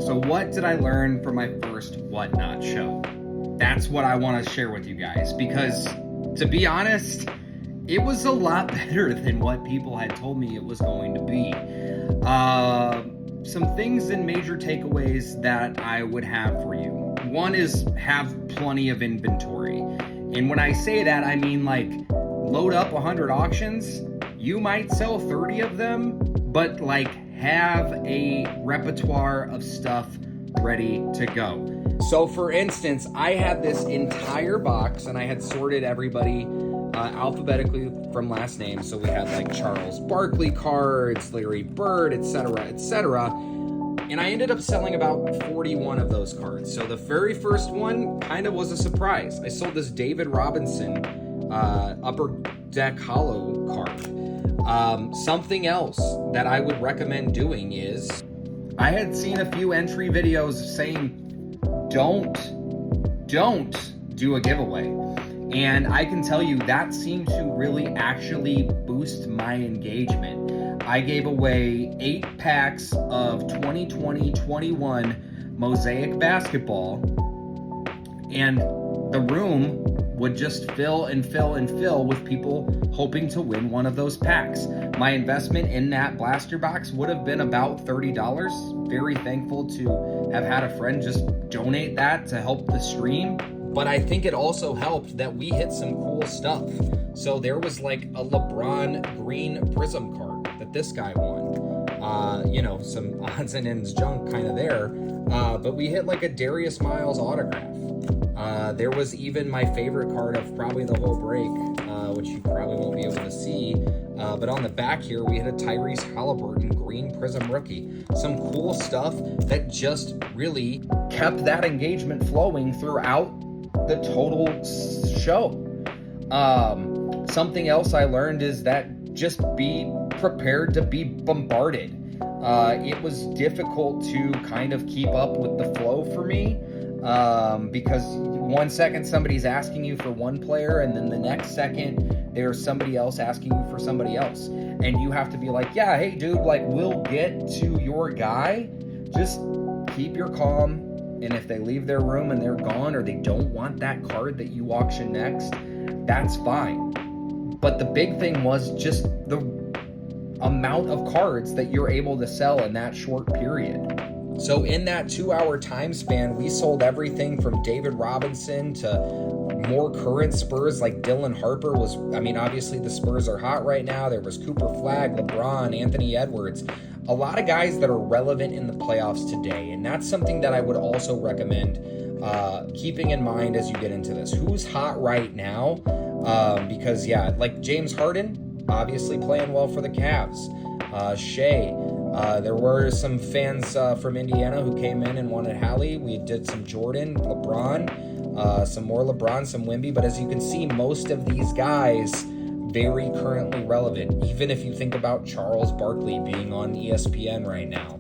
So what did I learn from my first WhatNot show? That's what I want to share with you guys, because to be honest, it was a lot better than what people had told me it was going to be. Some things and major takeaways that I would have for you. One is have plenty of inventory. And when I say that, I mean like load up 100 auctions. You might sell 30 of them, but like have a repertoire of stuff ready to go. So for instance, I had this entire box and I had sorted everybody alphabetically from last name. So we had like Charles Barkley cards, Larry Bird, etc., etc. And I ended up selling about 41 of those cards. So the very first one kind of was a surprise. I sold this David Robinson Upper Deck Hollow card. Something else that I would recommend doing is, I had seen a few entry videos saying, don't do a giveaway. And I can tell you that seemed to really actually boost my engagement. I gave away 8 packs of 2020-21 Mosaic basketball, and the room would just fill and fill and fill with people hoping to win one of those packs. My investment in that blaster box would have been about $30. Very thankful to have had a friend just donate that to help the stream. But I think it also helped that we hit some cool stuff. So there was like a LeBron green prism card that this guy won. Some odds and ends junk kind of there. But we hit like a Darius Miles autograph. There was even my favorite card of probably the whole break, which you probably won't be able to see. But on the back here, we had a Tyrese Halliburton green prism rookie. Some cool stuff that just really kept that engagement flowing throughout the total show. Something else I learned is that just be prepared to be bombarded. It was difficult to kind of keep up with the flow for me, because one second somebody's asking you for one player, and then the next second there's somebody else asking you for somebody else, and you have to be like, yeah, hey dude, like we'll get to your guy, just keep your calm. And if they leave their room and they're gone, or they don't want that card that you auction next, that's fine. But the big thing was just the amount of cards that you're able to sell in that short period. So in that 2-hour time span, we sold everything from David Robinson to more current Spurs like Dylan Harper was, obviously the Spurs are hot right now. There was Cooper Flagg, LeBron, Anthony Edwards. A lot of guys that are relevant in the playoffs today. And that's something that I would also recommend keeping in mind as you get into this. Who's hot right now? Because, like James Harden, obviously playing well for the Cavs. Shea. There were some fans from Indiana who came in and wanted Hallie. We did some Jordan, LeBron, some more LeBron, some Wemby. But as you can see, most of these guys very currently relevant, even if you think about Charles Barkley being on ESPN right now.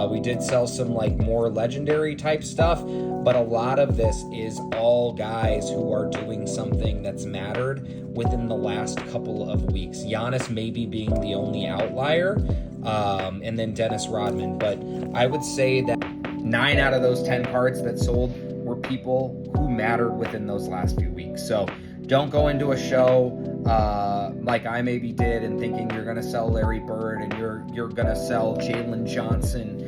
We did sell some like more legendary type stuff, but a lot of this is all guys who are doing something that's mattered within the last couple of weeks. Giannis maybe being the only outlier, and then Dennis Rodman. But I would say that 9 out of those 10 cards that sold were people who mattered within those last few weeks. So don't go into a show like I maybe did and thinking you're going to sell Larry Bird and you're going to sell Jalen Johnson,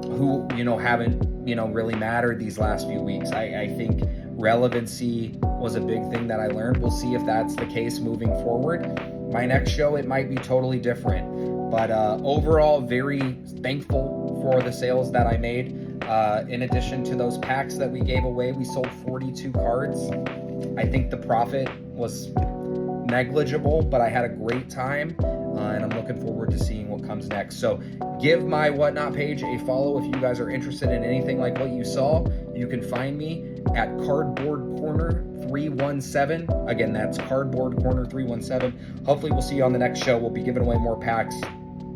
who, haven't, really mattered these last few weeks. I think relevancy was a big thing that I learned. We'll see if that's the case moving forward. My next show, it might be totally different. But overall, very thankful for the sales that I made. In addition to those packs that we gave away, we sold 42 cards. I think the profit was negligible, but I had a great time, and I'm looking forward to seeing what comes next. So give my WhatNot page a follow if you guys are interested in anything like what you saw. You can find me at Cardboard Corner 317. Again, that's Cardboard Corner 317. Hopefully we'll see you on the next show. We'll be giving away more packs.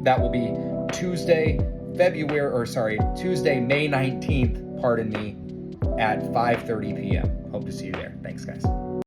That will be Tuesday, May 19th, at 5:30 p.m. Hope to see you there. Thanks, guys.